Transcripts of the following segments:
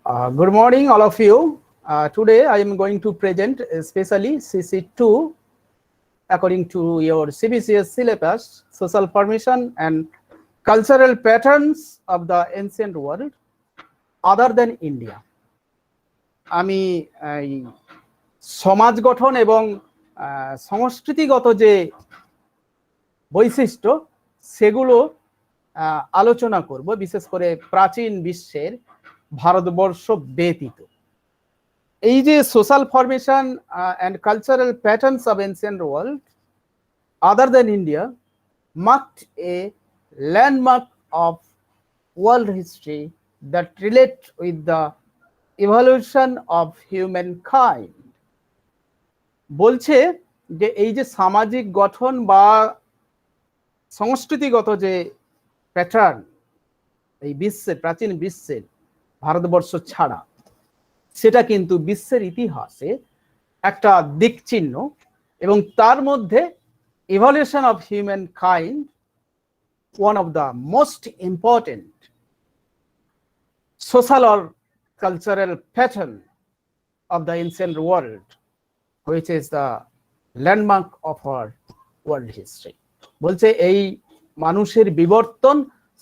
Good morning, all of you. Today I am going to present especially CC2 according to your CBCS syllabus, social formation and cultural patterns of the ancient world other than India. আমি সমাজ গঠন এবং সংস্কৃতিগত যে বৈশিষ্ট্য সেগুলো আলোচনা করব, বিশেষ করে প্রাচীন বিশ্বের ভারতবর্ষ ব্যতীত। এই যে social formation and cultural patterns of ancient world other than India marked a landmark of world history that relate with the evolution of humankind. বলছে যে এই যে সামাজিক গঠন বা সংস্কৃতিগত যে প্যাটার্ন এই বিশ্বের, প্রাচীন বিশ্বের, ভারতবর্ষ ছাড়া, সেটা কিন্তু বিশ্বের ইতিহাসে একটা দিকচিহ্ন এবং তার মধ্যে evolution of humankind, one of the most important social or cultural pattern of the ancient world, which is the landmark of our world history. বলছে এই মানুষের বিবর্তন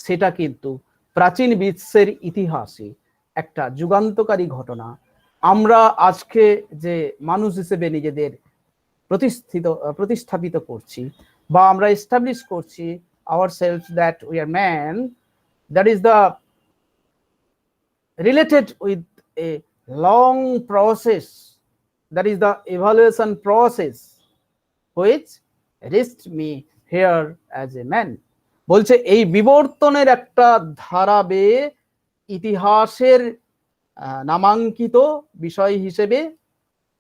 সেটা কিন্তু প্রাচীন বিশ্বের ইতিহাসে একটা যুগান্তকারী ঘটনা। আমরা আজকে যে মানুষ হিসেবে নিজেদের প্রতিস্থাপিত করছি বা আমরা এস্টাবলিশ করছি ourselves that we are man, that is the related with a long process, that is the evaluation process which reached me here as a man. বলছে এই বিবর্তনের একটা ধারা বেয়ে ইতিহাসের নামাঙ্কিত বিষয় হিসেবে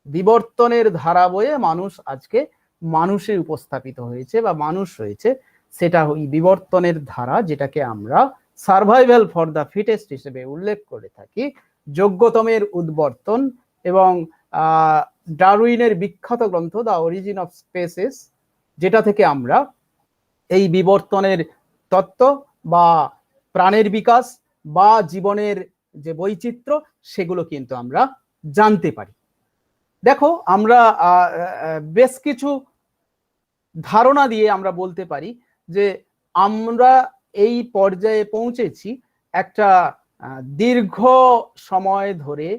বিবর্তনের ধারা বয়ে মানুষ আজকে মানুষে উপস্থাপিত হয়েছে বা মানুষ হয়েছে। সেটা ওই বিবর্তনের ধারা, যেটাকে আমরা সার্ভাইভাল ফর দ্য ফিটেস্ট হিসেবে উল্লেখ করে থাকি, যোগ্যতমের উদ্বর্তন, এবং ডারউইনের বিখ্যাত গ্রন্থ দ্য অরিজিন অফ স্পেসিস, যেটা থেকে আমরা এই বিবর্তনের তত্ত্ব বা প্রাণের বিকাশ বা জীবনের যে বৈচিত্র্য সেগুলো কিন্তু আমরা জানতে পারি। দেখো, আমরা বেশ কিছু ধারণা দিয়ে আমরা বলতে পারি যে আমরা এই পর্যায়ে পৌঁছেছি একটা দীর্ঘ সময় ধরে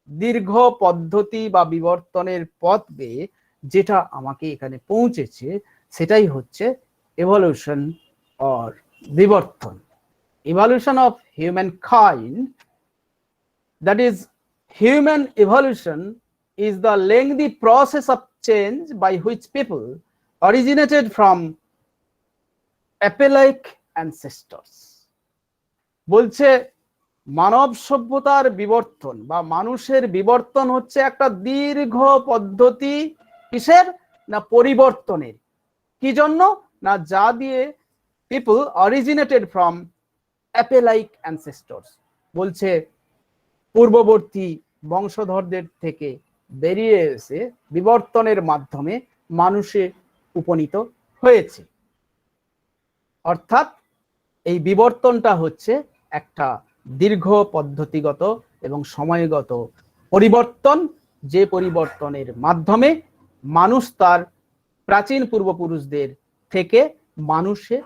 দীর্ঘ পদ্ধতি বা বিবর্তনের পথ বেয়ে যেটা আমাকে এখানে পৌঁছেছে সেটাই হচ্ছে evolution or বিবর্তন। evolution of humankind, that is human evolution, is the lengthy process of change by which people originated from ape-like ancestors. বলছে মানব সভ্যতার বিবর্তন বা মানুষের বিবর্তন হচ্ছে একটা দীর্ঘ পদ্ধতি। কিসের? না পরিবর্তনের। কি জন্য? না যা দিয়ে people originated from ape-like ancestors, বলছে পূর্ববর্তী বংশধরদের থেকে বেরিয়ে এসে বিবর্তনের মাধ্যমে মানুষে উপনীত হয়েছে। অর্থাৎ এই বিবর্তনটা হচ্ছে একটা দীর্ঘ পদ্ধতিগত এবং সময়গত পরিবর্তন, যে পরিবর্তনের মাধ্যমে মানুষ তার প্রাচীন পূর্বপুরুষদের থেকে মানুষে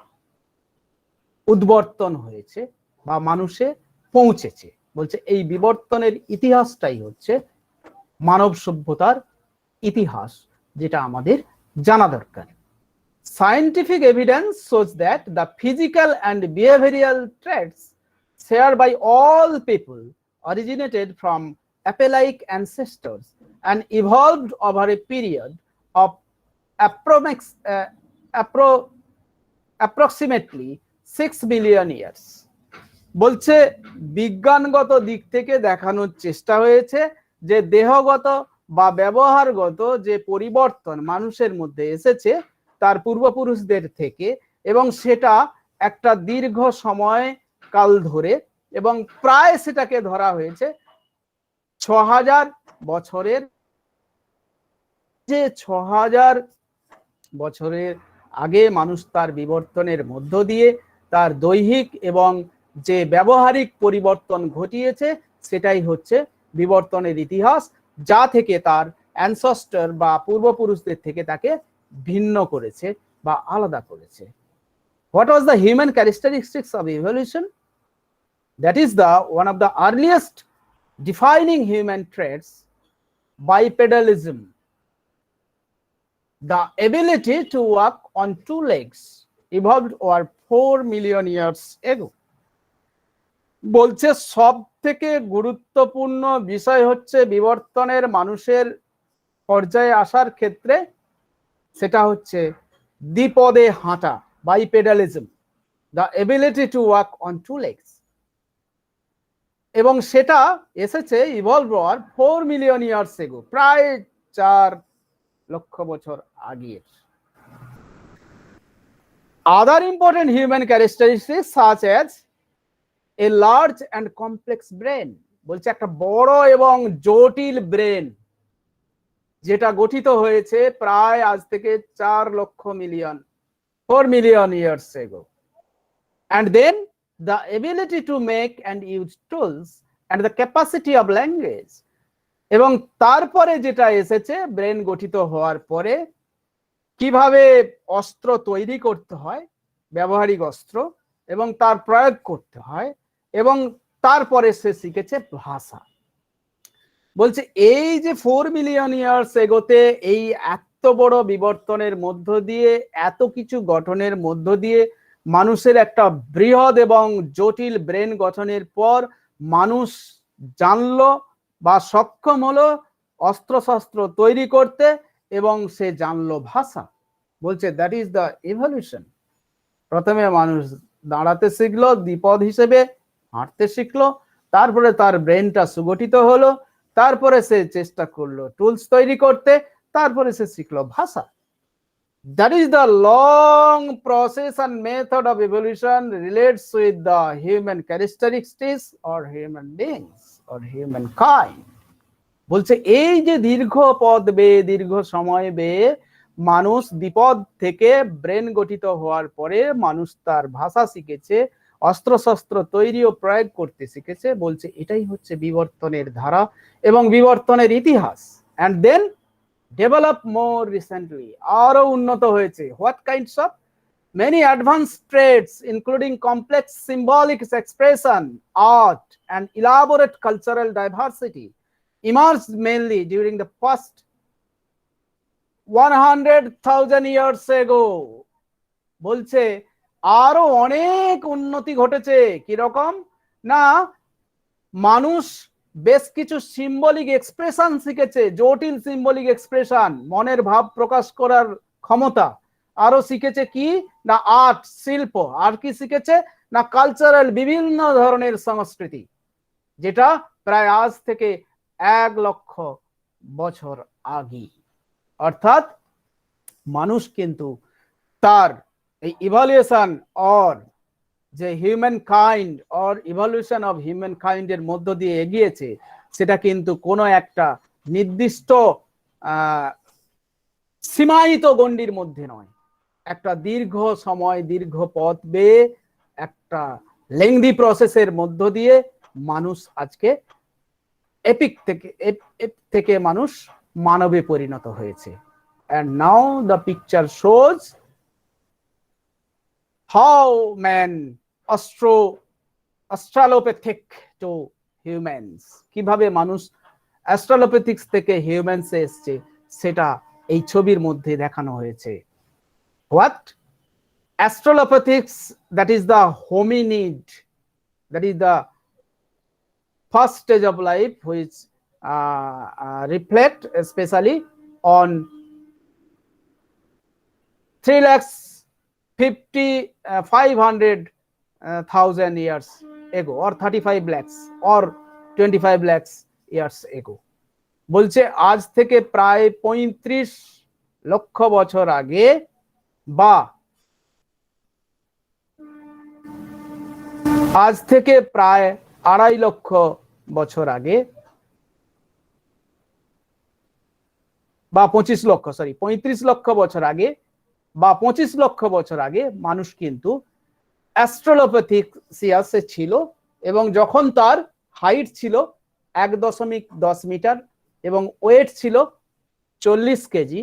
উদ্বর্তন হয়েছে বা মানুষে পৌঁছেছে। বলছে এই বিবর্তনের ইতিহাসটাই হচ্ছে মানব সভ্যতার ইতিহাস, যেটা আমাদের জানা দরকার। Scientific evidence shows that the physical and behavioral traits shared by all people originated from ape-like ancestors and evolved over a period of approximately 6 billion years. বলছে বিজ্ঞানগত দিক থেকে দেখানোর চেষ্টা হয়েছে যে দেহগত বা ব্যবহারগত যে পরিবর্তন মানুষের মধ্যে এসেছে তার পূর্বপুরুষদের থেকে, এবং সেটা একটা দীর্ঘ সময় কাল ধরে, এবং প্রায় সেটাকে ধরা হয়েছে 6000 বছরের, যে 6000 বছরের আগে মানুষ তার বিবর্তনের মধ্য দিয়ে তার দৈহিক এবং যে ব্যবহারিক পরিবর্তন ঘটিয়েছে সেটাই হচ্ছে বিবর্তনের ইতিহাস, যা থেকে তার অ্যানসেস্টর বা পূর্বপুরুষদের থেকে তাকে ভিন্ন করেছে বা আলাদা করেছে। What was the human characteristics of evolution? That is the one of the earliest defining human traits, bipedalism, the ability to walk on two legs, evolved over 4 million years ago. বলছে সব থেকে গুরুত্বপূর্ণ বিষয় হচ্ছে বিবর্তনের মানুষের পর্যায়ে আসার ক্ষেত্রে, সেটা হচ্ছে দ্বিপদে হাঁটা, বাইপেডালিজম, the ability to walk on two legs, এবং সেটা এসেছে ইভলভ হওয়ার 4 মিলিয়ন ইয়ার্স এগো, প্রায় 4 লক্ষ বছর আগে। Other important human characteristics such as a large and complex brain, বলছে একটা বড় এবং জটিল ব্রেন যেটা গঠিত হয়েছে প্রায় আজ থেকে 4 লক্ষ মিলিয়ন 4 মিলিয়ন ইয়ার্স এগো। And then the ability to make and use tools and the capacity of language, এবং তারপরে যেটা এসেছে ব্রেন গঠিত হওয়ার পরে কিভাবে অস্ত্র তৈরি করতে হয়, ব্যবহারিক অস্ত্র, এবং তার প্রয়োগ করতে হয়, এবং তারপরে সে শিখেছে ভাষা। বলছে এই যে 4 মিলিয়ন ইয়ার্স এগোতে এই এত বড় বিবর্তনের মধ্য দিয়ে, এত কিছু গঠনের মধ্য দিয়ে মানুষের একটা বৃহৎ এবং জটিল ব্রেন গঠনের পর মানুষ জানলো বা সক্ষম হলো অস্ত্রশস্ত্র তৈরি করতে, এবং সে জানলো ভাষা। বলছে দ্যাট ইজ দ্য ইভলিউশন। প্রথমে মানুষ দাঁড়াতে শিখলো, দ্বিপদ হিসেবে হাঁটতে শিখলো, তারপরে তার ব্রেনটা সুগঠিত হলো, তারপরে সে চেষ্টা করলো টুলস তৈরি করতে, তারপরে সে শিখলো ভাষা। That is the long process and method of evolution relates with the human characteristics or human beings or humankind. বলছে এই যে দীর্ঘ পথ বেয়ে, দীর্ঘ সময় বেয়ে মানুষ দ্বিপদ থেকে ব্রেন গঠিত হওয়ার পরে মানুষ তার ভাষা শিখেছে, অস্ত্রশস্ত্র তৈরি ও প্রয়োগ করতে শিখেছে। বলছে এটাই হচ্ছে বিবর্তনের ধারা এবং বিবর্তনের ইতিহাস। And then develop more recently, আরো উন্নত হয়েছে। What kinds of? Many advanced traits including complex symbolic expression, art and elaborate cultural diversity emerged mainly during the past 100,000 years ago. বলছে আরো অনেক উন্নতি ঘটেছে। কিরকম না, মানুষ বেশ কিছু সিম্বলিক এক্সপ্রেশন শিখেছে, জটিল সিম্বলিক এক্সপ্রেশন, মনের ভাব প্রকাশ করার ক্ষমতা। আরো শিখেছে কি না আর্ট, শিল্প। আর কি শিখেছে না কালচারাল, বিভিন্ন ধরনের সংস্কৃতি, যেটা প্রায় আজ থেকে 1 লক্ষ বছর আগে। অর্থাৎ মানুষ কিন্তু তার এই ইভলিউশন অর যে humankind or evolution of human কাইন্ডের মধ্য দিয়ে এগিয়েছে, সেটা কিন্তু কোনো একটা নির্দিষ্ট সীমায়িত গণ্ডির মধ্যে নয়। একটা দীর্ঘ সময়, দীর্ঘ পথ বেয়ে, একটা লেংদি প্রসেসের মধ্য দিয়ে মানুষ আজকে এপিক থেকে মানুষ মানবে পরিণত হয়েছে। And now the picture shows how man australopithic to humans, কিভাবে মানুষ অ্যাস্ট্রালোপ্যাথিক্স থেকে হিউম্যানস এ এসেছে, সেটা এই ছবির মধ্যে দেখানো হয়েছে। What? Australopithecus, that is the hominid, that is the first stage of life which reflect especially on 3,500,000 years ago or 35 lakhs or 25 lakhs years ago. বলছে আজ থেকে প্রায় 35 লক্ষ বছর আগে বা আজ থেকে প্রায় 2.5 লক্ষ বছর আগে বা 35 লক্ষ বছর আগে বা 25 লক্ষ বছর আগে মানুষ কিন্তু অ্যাস্ট্রালোপ্যাথিসিয়াসে ছিল, এবং যখন তার হাইট ছিল 1.10 মিটার এবং ওয়েট ছিল 40 কেজি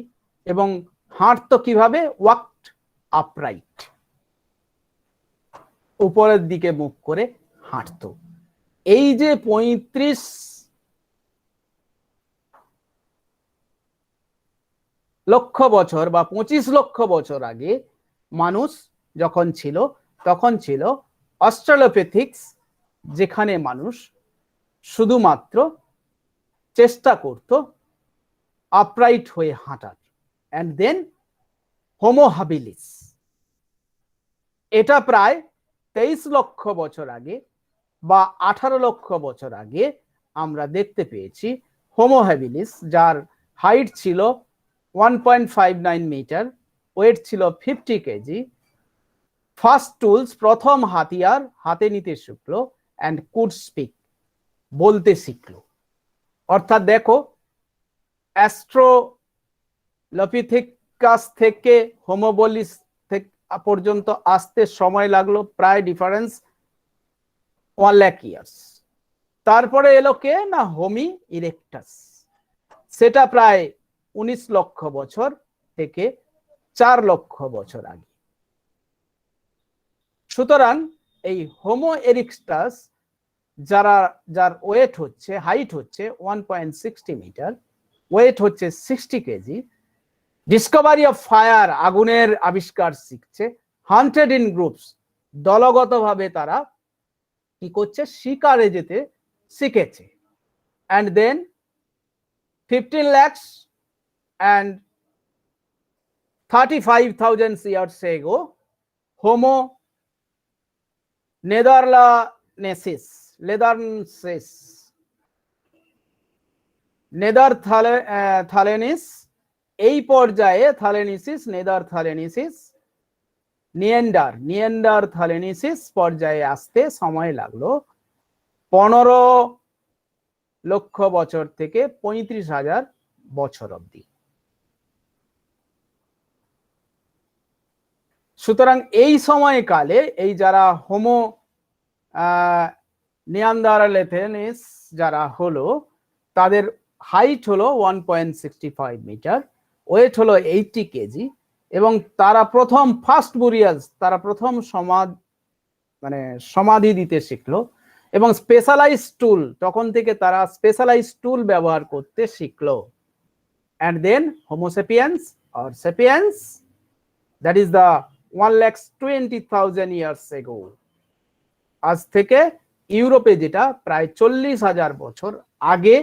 এবং হাঁটতো কিভাবে? ওয়াকড আপরাইট, উপরের দিকে মুখ করে হাঁটতো। এই যে 35 লক্ষ বছর বা 25 লক্ষ বছর আগে মানুষ যখন ছিল, তখন ছিল অস্ট্রালোপিথিক্স, যেখানে মানুষ শুধুমাত্র চেষ্টা করত আপরাইট হয়ে হাঁটার। অ্যান্ড দেন হোমো হাবিলিস, এটা প্রায় 23 লক্ষ বছর আগে বা 18 লক্ষ বছর আগে আমরা দেখতে পেয়েছি হোমো হ্যাবিলিস, যার হাইট ছিল 1.59 মিটার, ওয়েট ছিল 50 কেজি। ফার্স্ট টুলস, প্রথম হাতিয়ার হাতে নিতে শিখলো, অ্যান্ড কুড স্পিক, বলতে শিখলো। অর্থাৎ দেখো, অ্যাস্ট্রোলপিথেকাস থেকে হোমোবোলিস পর্যন্ত আসতে সময় লাগলো প্রায় ডিফারেন্স 1 লাখ ইয়ার্স। তারপরে এলো কে না, হোমি ইরেক্টাস, সেটা প্রায় 19 লক্ষ বছর থেকে 4 লক্ষ বছর আগে। সুতরাং এই হোমো ইরেক্টাস যার ওয়েট হচ্ছে, হাইট হচ্ছে 1.60 মিটার, ওয়েট হচ্ছে 60 কেজি, ডিসকভারি অফ ফায়ার, আগুনের আবিষ্কার শিখছে, হান্টেড ইন গ্রুপস, দলগতভাবে তারা কি করছে, শিকারে যেতে শিখেছে। And then 15 lakhs and 35,000 years ago, Homo neanderthalensis, এই পর্যায়ে থালেনিসিস, নেদারথালেনিসিস, নিয়েন্ডারথালেনিসিস পর্যায়ে আসতে সময় লাগলো 15 লক্ষ বছর থেকে 35,000 বছর অবধি। সুতরাং এই সময়কালে এই যারা হোমো নিয়ান্ডারথালেনিস যারা হলো, তাদের হাইট হলো 1.65 মিটার, ওয়েট হলো 80 কেজি, এবং তারা প্রথম ফার্স্ট বুরিয়ালস, তারা প্রথম সমাধি দিতে শিখলো, এবং স্পেশালাইজ টুল, তখন থেকে তারা স্পেশালাইজ টুল ব্যবহার করতে শিখলো। And then Homo sapiens or sapiens, that is the 1,20,000 years ago. আজ থেকে ইউরোপে যেটা প্রায় 40,000 বছর আগে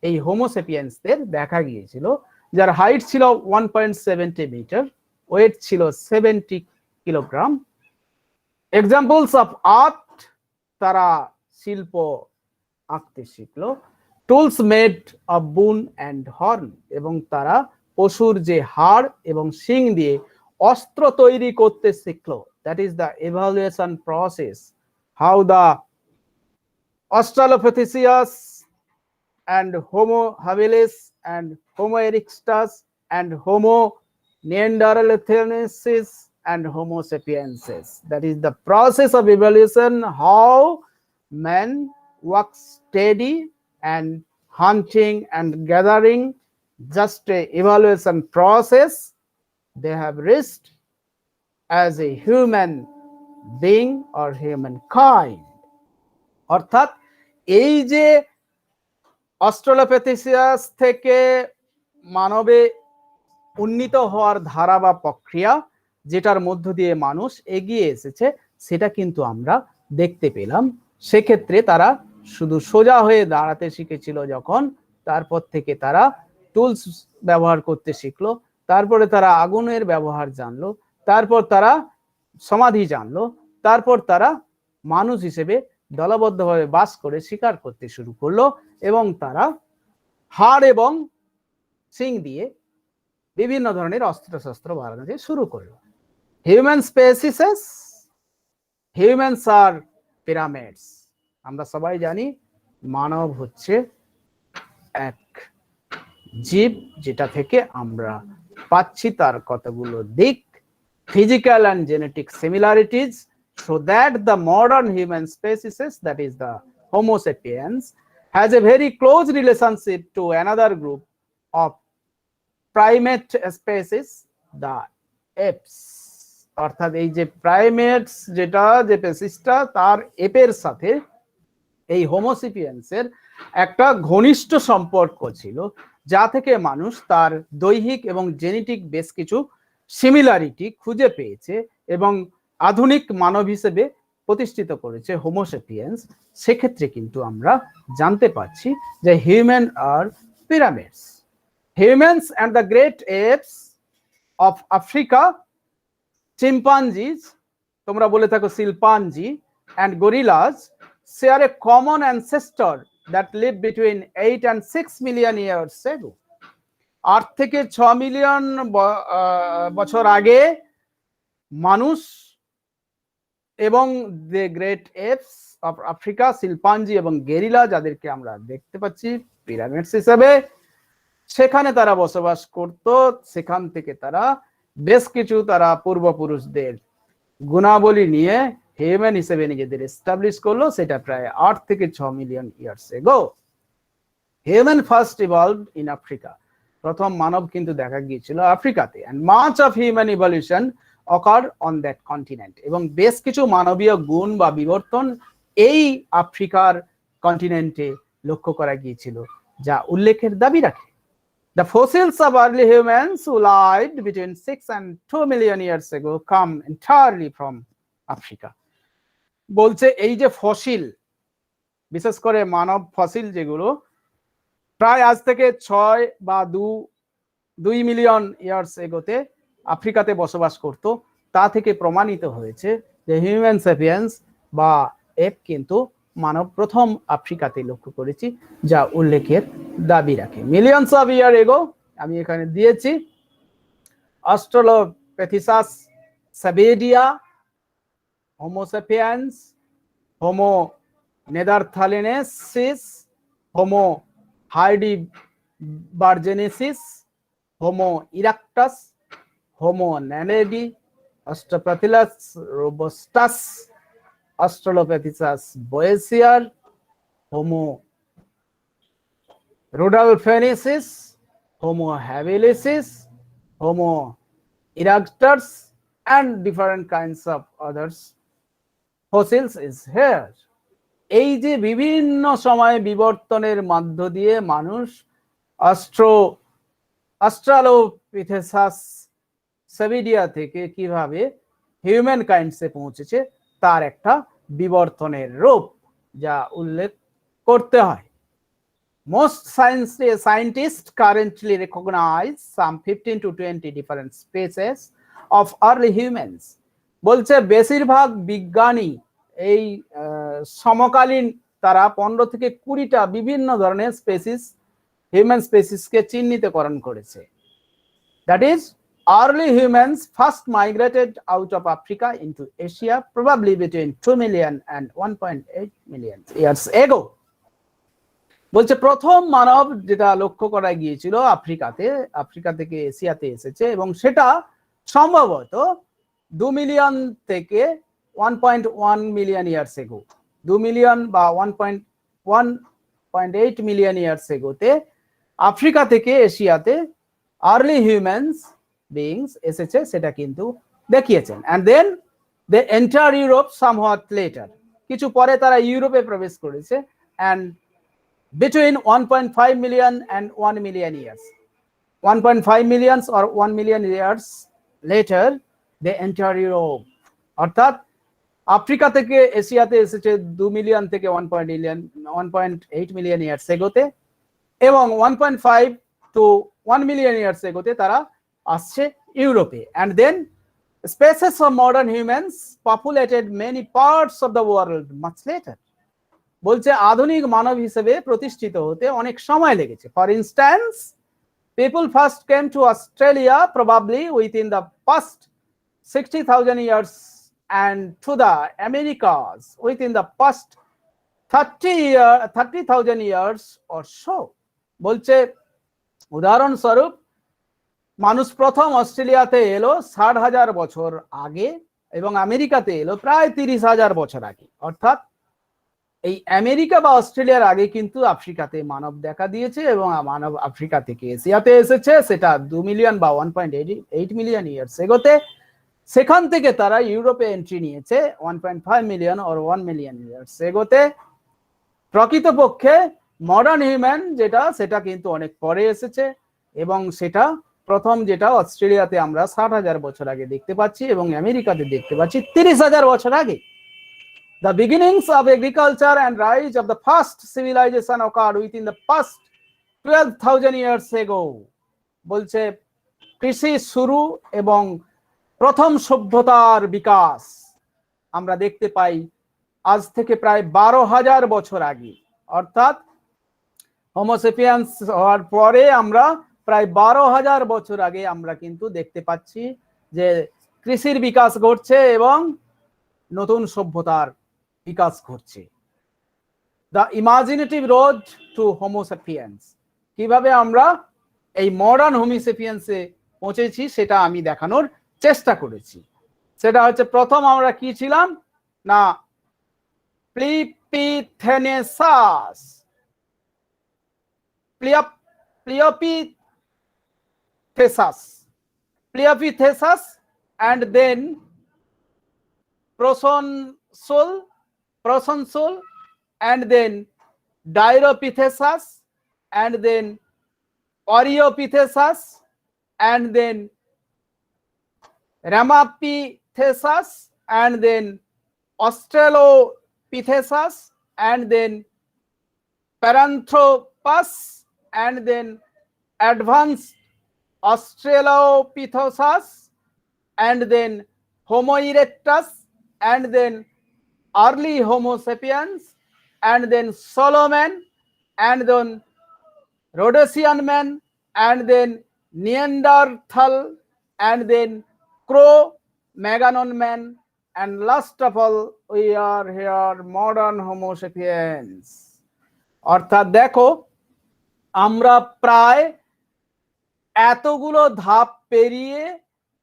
এই হোমোসেপিয়েন্সদের দেখা গিয়েছিল, যার হাইট ছিল 1.70 মিটার, ওয়েট ছিল 70 কিলোগ্রাম। এক্সাম্পলস অফ আর্ট, তারা শিল্প আঁকতে শিখলো, টুলস মেড অফ বুন অ্যান্ড হর্ন, এবং তারা পশুর যে হাড় এবং শিং দিয়ে অস্ত্র তৈরি করতে শিখলো। That is the evaluation process, how the Australopithecus and Homo habilis and Homo erectus and Homo neanderthalensis and Homo sapiensis. That is the process of evolution, how man works steady and hunting and gathering, just a evolution process. They have reached as a human being or humankind. অর্থাৎ এই যে অস্ট্রালোপিথেসিয়াস থেকে মানবে উন্নীত হওয়ার ধারা বা প্রক্রিয়া, যেটার মধ্য দিয়ে মানুষ এগিয়ে এসেছে, সেটা কিন্তু আমরা দেখতে পেলাম। সেক্ষেত্রে তারা শুধু সোজা হয়ে দাঁড়াতে শিখেছিল যখন, তারপর থেকে তারা টুলস ব্যবহার করতে শিখলো, তারপরে তারা আগুনের ব্যবহার জানলো, তারপর তারা সমাধি জানলো, তারপর তারা মানুষ হিসেবে দলবদ্ধভাবে বাস করে শিকার করতে শুরু করলো, এবং তারা হাড় এবং শিং দিয়ে বিভিন্ন ধরনের অস্ত্রশস্ত্র বানাতে শুরু করলো। হিউম্যান স্পেসিস, হিউম্যানস আর পিরামিডস। আমরা সবাই জানি মানব হচ্ছে এক জীব, যেটা থেকে আমরা পাচ্ছি তার কতগুলো দিক, physical and genetic similarities, so that the modern human species, that is the Homo sapiens has a very close relationship to another group of primate species, the apes. অর্থাৎ এই যে প্রাইমেটস যেটা যে স্পেসিসটা তার এপের সাথে এই হোমোসেপিয়েন্সের একটা ঘনিষ্ঠ সম্পর্ক ছিল, যা থেকে মানুষ তার দৈহিক এবং জেনেটিক বেশ কিছু সিমিলারিটি খুঁজে পেয়েছে এবং আধুনিক মানব হিসেবে প্রতিষ্ঠিত করেছে হোমোসেপিয়েন্স। সেক্ষেত্রে কিন্তু আমরা জানতে পারছি যে হিউম্যান আর pyramids, humans and the great apes of Africa, chimpanzees, তোমরা বলে থাকো শিল্পাঞ্জি, and gorillas share a common ancestor that lived between 8 and 6 million years ago. 8 থেকে 6 মিলিয়ন বছর আগে মানুষ এবং the great apes of Africa, chimpanzee এবং গেরিলা, যাদেরকে আমরা দেখতে পাচ্ছি পিরামিডস হিসেবে, সেখানে তারা বসবাস করত। সেখান থেকে তারা বেশ কিছু তারা পূর্বপুরুষদের গুণাবলী নিয়ে হিউম্যান হিসেবে নিজেদের এস্টাবলিশ করলো, সেটা প্রায় 8 থেকে 6 million years ago. Human first evolved in Africa, প্রথম মানব কিন্তু দেখা গিয়েছিল আফ্রিকাতে, and much of human evolution occur on that continent, এবং বেশ কিছু মানবীয় গুণ বা বিবর্তন এই আফ্রিকার কন্টিনেন্টে লক্ষ্য করা গিয়েছিল, যা উল্লেখের দাবি রাখে। The fossils of early humans who lived between 6 and 2 million years ago come entirely from Africa. বলছে এই যে ফসিল, বিশেষ করে মানব ফসিল যেগুলো প্রায় আজ থেকে 6 বা 2 মিলিয়ন ইয়ার্স এগোতে আফ্রিকাতে বসবাস করত, তা থেকে প্রমাণিত হয়েছে যে হিউম্যান সেপিয়েন্স বা এপ কিন্তু মানব প্রথম আফ্রিকাতে লক্ষ্য করেছি, যা উল্লেখের দাবি রাখে। মিলিয়নস অফ ইয়ার এগো, আমি এখানে দিয়েছি অস্ট্রালোপিথেকাস সাবেডিয়া, Homo sapiens, Homo neanderthalensis, Homo heidelbergensis, Homo erectus, Homo naledi, Australopithecus robustus, Australopithecus boisei, Homo rudolfensis, Homo habilis, Homo erectus, and different kinds of others fossils is here. এই যে বিভিন্ন সময় বিবর্তনের মধ্য দিয়ে মানুষ অস্ট্রালোপিথেকাস সাবেডিয়া থেকে কিভাবে হিউম্যান কাইন্ডসে পৌঁছেছে তার একটা বিবর্তনের রূপ, যা উল্লেখ করতে হয়। Most scientists currently recognize some 15 to 20 different species of early humans. বলছে বেশিরভাগ বিজ্ঞানী এই সমকালীন তারা 15 থেকে 20টা বিভিন্ন ধরনের স্পেসিস, হিউম্যান স্পেসিসকে চিহ্নিতকরণ করেছে। That is early humans first migrated out of Africa into Asia probably between 2 million and 1.8 million years ago. বলছে প্রথম মানব যেটা লক্ষ্য করা গিয়েছিল আফ্রিকাতে, আফ্রিকা থেকে এশিয়াতে এসেছে, এবং সেটা সম্ভবত 2 মিলিয়ন থেকে 1.1 মিলিয়ন ইয়ার্স এগো, 2 মিলিয়ন বা 1.8 মিলিয়ন ইয়ার্স এগোতে আফ্রিকা থেকে এশিয়াতে আর্লি হিউম্যানস বিংস এসেছে, সেটা কিন্তু দেখিয়েছেন। And then they enter Europe somewhat later, কিছু পরে তারা ইউরোপে প্রবেশ করেছে, and between 1.5 million and 1 million years, 1.5 million or 1 million years later they enter Europe. অর্থাৎ আফ্রিকা থেকে এশিয়াতে এসেছে 2 মিলিয়ন থেকে 1.8 মিলিয়ন ইয়ার্স এগোতে, এবং 1.5 to 1 মিলিয়ন ইয়ার্স এগোতে তারা আসছে ইউরোপে। and then species of modern humans populated many parts of the world much later. বলছে আধুনিক মানব হিসেবে প্রতিষ্ঠিত হতে অনেক সময় লেগেছে। For instance, people first came to Australia probably within the past 60,000 years and to the Americas within the past 30,000 years or so. বলছে উদাহরণস্বরূপ মানুষ প্রথম অস্ট্রেলিয়াতে এলো 60,000 বছর আগে এবং আমেরিকাতে এলো প্রায় 30,000 বছর আগে। অর্থাৎ এই আমেরিকা বা অস্ট্রেলিয়ার আগে কিন্তু আফ্রিকাতে মানব দেখা দিয়েছে এবং মানব আফ্রিকা থেকে এশিয়াতে এসেছে, সেটা 2 মিলিয়ন বা 1.8 মিলিয়ন ইয়ার্স এগোতে। সেখান থেকে তারা ইউরোপে এন্ট্রি নিয়েছে 1.5 মিলিয়ন অর 1 মিলিয়ন ইয়ার্স এগোতে। প্রকৃতপক্ষে মডার্ন হিউম্যান যেটা, সেটা কিন্তু অনেক পরে এসেছে এবং সেটা প্রথম যেটা অস্ট্রেলিয়াতে আমরা 60,000 বছর আগে দেখতে পাচ্ছি এবং আমেরিকাতে দেখতে পাচ্ছি 30,000 বছর আগে। The beginnings of agriculture and rise of the first civilization occurred within the past 12,000 years ago. বলছে কৃষি শুরু এবং প্রথম সভ্যতার বিকাশ আমরা দেখতে পাই আজ থেকে প্রায় 12,000 বছর আগে, অর্থাৎ হোমোসেপিয়ান্স হওয়ার পরে আমরা প্রায় 12,000 বছর আগে আমরা কিন্তু দেখতে পাচ্ছি যে কৃষির বিকাশ ঘটছে এবং নতুন সভ্যতার বিকাশ ঘটছে। The imaginative road to Homo sapiens, কিভাবে আমরা এই মডার্ন হোমোসেপিয়েন্সে পৌঁছেছি সেটা আমি দেখানোর চেষ্টা করেছি। সেটা হচ্ছে প্রথম আমরা কি ছিলাম না, প্লিপিথেনেসাস, প্লিওপিথেসাস and then Prosonsul and then Diropithecus and then Oreopithecus and then Ramapithecus and then Australopithecus and then Paranthropus and then advanced Australopithecus and then Homo erectus and then early Homo sapiens and then Solomon and then Rhodesian man and then Neanderthal and then Cro-Magnon man and last of all we are here modern Homo sapiens. অর্থাৎ দেখো আমরা প্রায় এতগুলো ধাপ পেরিয়ে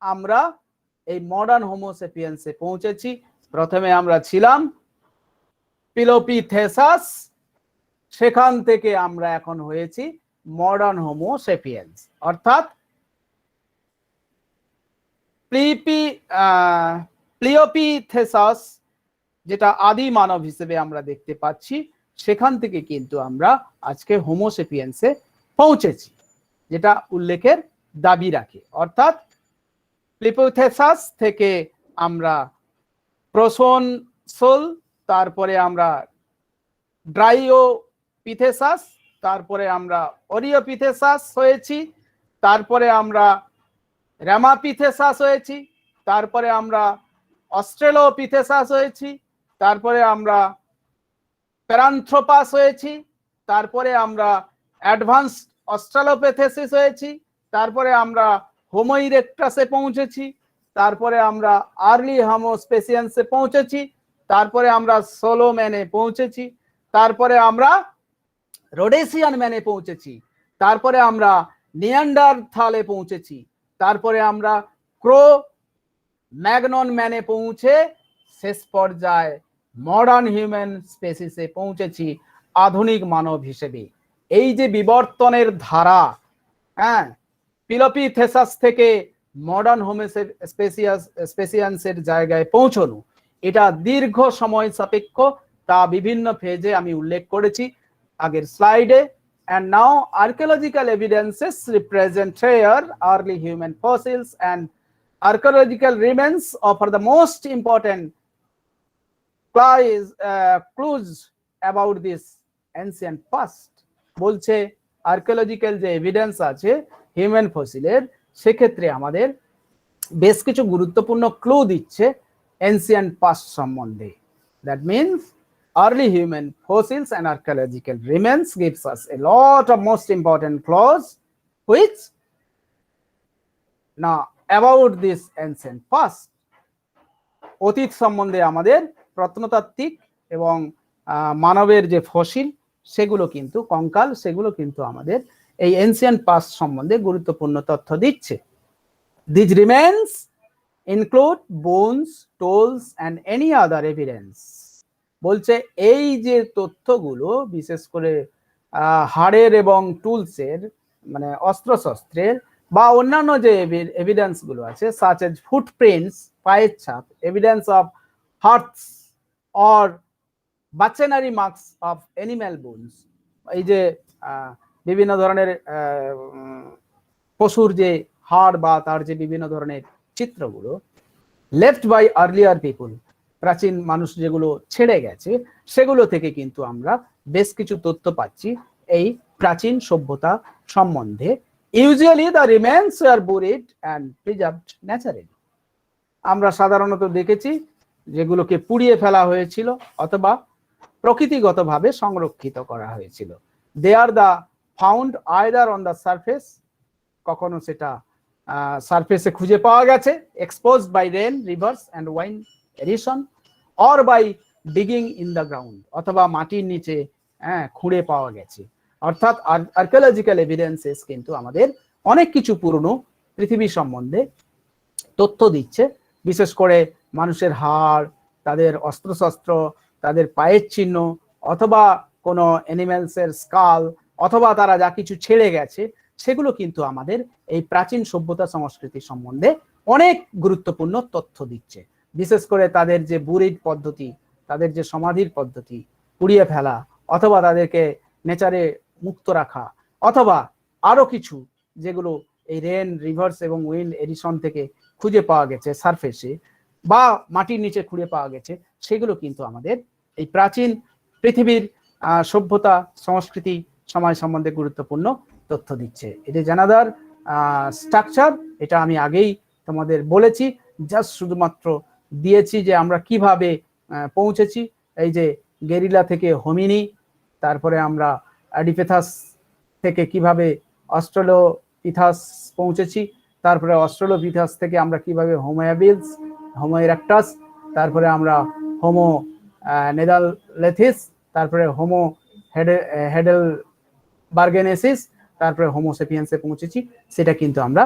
আমরা এই modern হোমোসেপিয়েন্সে পৌঁছেছি। প্রথমে আমরা ছিলাম পিলোপিথেসাস, সেখান থেকে আমরা এখন হয়েছি মডার্ন হোমোসেপিয়েন্স, অর্থাৎ প্লিওপিথেসাস যেটা আদি মানব হিসেবে আমরা দেখতে পাচ্ছি, সেখান থেকে কিন্তু আমরা আজকে হোমোসেপিয়েন্সে পৌঁছেছি, যেটা উল্লেখের দাবি রাখে। অর্থাৎ প্লিপিথেসাস থেকে আমরা প্রোসনসোল, তারপরে আমরা ড্রাইওপিথেসাস, তারপরে আমরা ওরিওপিথেসাস হয়েছি, তারপরে আমরা রামাপিথেসাস হয়েছি, তারপরে আমরা অস্ট্রেলোপিথেসাস হয়েছি, তারপরে আমরা প্যারান্থ্রোপাস হয়েছি, তারপরে আমরা অ্যাডভান্স অস্ট্রালোপিথেসিস হয়েছি, তারপরে আমরা হোমো ইরেক্টাসে পৌঁছেছি, তারপরে আমরা আর্লি হোমো স্পেসিয়েন্সে পৌঁছেছি, তারপরে আমরা সোলোম্যানে পৌঁছেছি, তারপরে আমরা রোডেসিয়ান ম্যানে পৌঁছেছি, তারপরে আমরা নিয়ান্ডারথালে পৌঁছেছি, তারপরে আমরা ক্রো ম্যাগনন ম্যানে পৌঁছে শেষ পর্যায়ে মডার্ন হিউম্যান স্পেসিসে পৌঁছেছি আধুনিক মানব হিসেবে। এই যে বিবর্তনের ধারা, হ্যাঁ, পিলোপিথেসাস থেকে মডার্ন হোমোস্পেসিয়ান্সের জায়গায় পৌঁছানো, এটা দীর্ঘ সময় সাপেক্ষ, তা বিভিন্ন ফেজে আমি উল্লেখ করেছি আগের স্লাইডে। And now archaeological evidences represent here early human fossils and archaeological remains offer the most important clues about this ancient past. বলছে আর্কিওলজিক্যাল যে এভিডেন্স আছে হিউম্যান ফসিলের, সেক্ষেত্রে আমাদের বেশ কিছু গুরুত্বপূর্ণ ক্লু দিচ্ছে এনসিয়েন্ট পাস্ট সম্বন্ধে। That means early human fossils and archaeological remains gives us a lot of most important clues which now about this ancient past. অতীত সম্বন্ধে আমাদের প্রত্নতাত্ত্বিক এবং মানবের যে ফসিল সেগুলো কিন্তু কঙ্কাল, সেগুলো কিন্তু আমাদের এই এনসিয়েন্ট পাস্ট সম্বন্ধে গুরুত্বপূর্ণ তথ্য দিচ্ছে। These remains include bones, tools and any other evidence বলছে এই যে তথ্যগুলো বিশেষ করে হাড়ের এবং টুলসের মানে অস্ত্রশস্ত্রের বা অন্যান্য যে এভিডেন্স গুলো আছে সাচ এজ ফুটপ্রিন্টস পায়ের ছাপ, evidence of hearths or butchery marks of animal bones, এই যে বিভিন্ন ধরনের পশুর যে হাড় বা তার যে বিভিন্ন ধরনের চিত্রগুলো লেফট বাই আর্লিয়ার পিপুল, প্রাচীন মানুষ যেগুলো ছেড়ে গেছে সেগুলো থেকে কিন্তু আমরা বেশ কিছু তথ্য পাচ্ছি এই প্রাচীন সভ্যতা সম্বন্ধে। Usually the remains are buried and preserved naturally, আমরা সাধারণত দেখেছি যেগুলোকে পুড়িয়ে ফেলা হয়েছিল অথবা প্রকৃতিগতভাবে সংরক্ষিত করা হয়েছিল। They are the found either on the surface, কখনো সেটা সারফেসে খুঁজে পাওয়া গেছে exposed by rain rivers and wind erosion, or by digging in the ground, অথবা মাটির নিচে খুঁড়ে পাওয়া গেছে। অর্থাৎ আর্কিওলজিক্যাল এভিডেন্সেস কিন্তু আমাদের অনেক কিছু পুরনো পৃথিবী সম্বন্ধে তথ্য দিচ্ছে, বিশেষ করে মানুষের হাড়, তাদের অস্ত্রশস্ত্র, তাদের পায়ের চিহ্ন, অথবা কোনো অ্যানিমেলসের স্কাল, অথবা তারা যা কিছু ছেড়ে গেছে সেগুলো কিন্তু আমাদের এই প্রাচীন সভ্যতা সংস্কৃতি সম্বন্ধে অনেক গুরুত্বপূর্ণ তথ্য দিচ্ছে। বিশেষ করে তাদের যে বুরিড পদ্ধতি, তাদের যে সমাধির পদ্ধতি, পুড়িয়ে ফেলা অথবা তাদেরকে নেচারে মুক্ত রাখা, অথবা আরো কিছু যেগুলো এই রেন রিভার্স এবং উইন্ড এডিশন থেকে খুঁজে পাওয়া গেছে সারফেসে বা মাটির নিচে খুঁড়ে পাওয়া গেছে, সেগুলো কিন্তু আমাদের এই প্রাচীন পৃথিবীর সভ্যতা সংস্কৃতি সময় সম্বন্ধে গুরুত্বপূর্ণ তথ্য দিচ্ছে। এটা জানাদার স্ট্রাকচার, এটা আমি আগেই তোমাদের বলেছি, জাস্ট শুধুমাত্র দিয়েছি যে আমরা কিভাবে পৌঁছেছি। এই যে গেরিলা থেকে হোমিনি, তারপরে আমরা অ্যাডিপেথাস থেকে কিভাবে অস্ট্রেলোপিথাস পৌঁছেছি, তারপরে অস্ট্রেলোপিথাস থেকে আমরা কিভাবে হোমো হ্যাবিলস, হোমো ইরেক্টাস, তারপরে আমরা হোমো নেদারলেথিস, তারপরে হোমো হেডেলবার্গেনেসিস, তারপরে হোমো সেপিয়েন্সে পৌঁছেছি, সেটা কিন্তু আমরা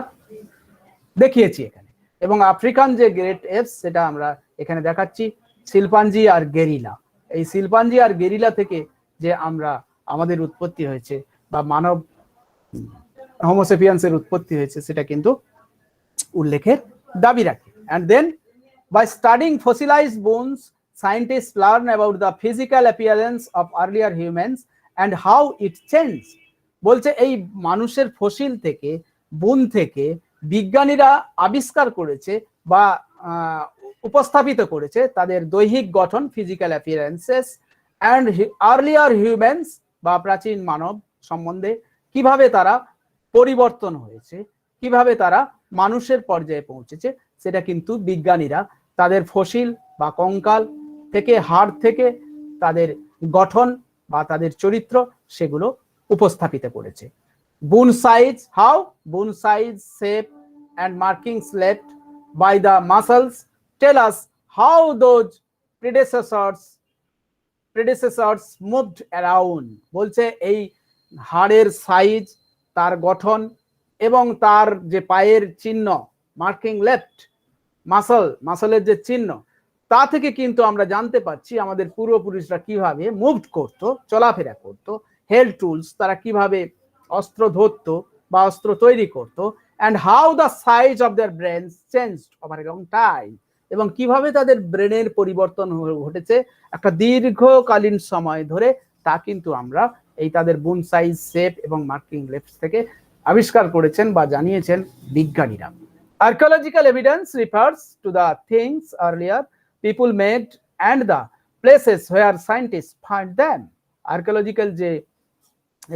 দেখিয়েছি এখানে। এবং আফ্রিকান যে গ্রেট এপস সেটা আমরা এখানে দেখাচ্ছি, শিল্পাঞ্জি আর গেরিলা। এই শিল্পাঞ্জি আর গেরিলা থেকে যে আমরা আমাদের উৎপত্তি হয়েছে বা মানব হোমোসেপিয়ান্সের উৎপত্তি হয়েছে সেটা কিন্তু উল্লেখের দাবি রাখে। And then by studying fossilised bones scientists learn about the physical appearance of earlier humans and how it changed। বলছে এই মানুষের ফসিল থেকে, বোন থেকে বিজ্ঞানীরা আবিষ্কার করেছে বা উপস্থাপিত করেছে তাদের দৈহিক গঠন, physical appearances, and earlier humans বা প্রাচীন মানব সম্বন্ধে কিভাবে তারা পরিবর্তন হয়েছে, কিভাবে তারা মানুষের পর্যায়ে পৌঁছেছে, সেটা কিন্তু বিজ্ঞানীরা তাদের ফসিল বা কঙ্কাল থেকে, হাড় থেকে তাদের গঠন বা তাদের চরিত্র সেগুলো উপস্থাপিত করেছে। বোন সাইজ, হাউ বোন size, shape and markings left by the muscles tell us how those predecessors moved around। বলছে এই হাড়ের সাইজ, তার গঠন এবং তার যে পায়ের চিহ্ন, মার্কিং লেফট, মাসলের যে চিহ্ন, তা থেকে কিন্তু আমরা জানতে পারছি আমাদের পূর্বপুরুষরা কিভাবে মুভড করত, চলাফেরা করত, হেল্ড টুলস, তারা কিভাবে অস্ত্র ধরত বা অস্ত্র তৈরি করত, and how the size of their brains changed over a long time, এবং কিভাবে তাদের ব্রেনের পরিবর্তন ঘটেছে একটা দীর্ঘকালীন সময় ধরে, তা কিন্তু আমরা এই তাদের বোন সাইজ, শেপ এবং মার্কিং লেফট থেকে আবিষ্কার করেছেন বা জানিয়েছেন বিজ্ঞানীরা। Archaeological evidence refers to the things earlier people made and the places where scientists find them। Archaeological যে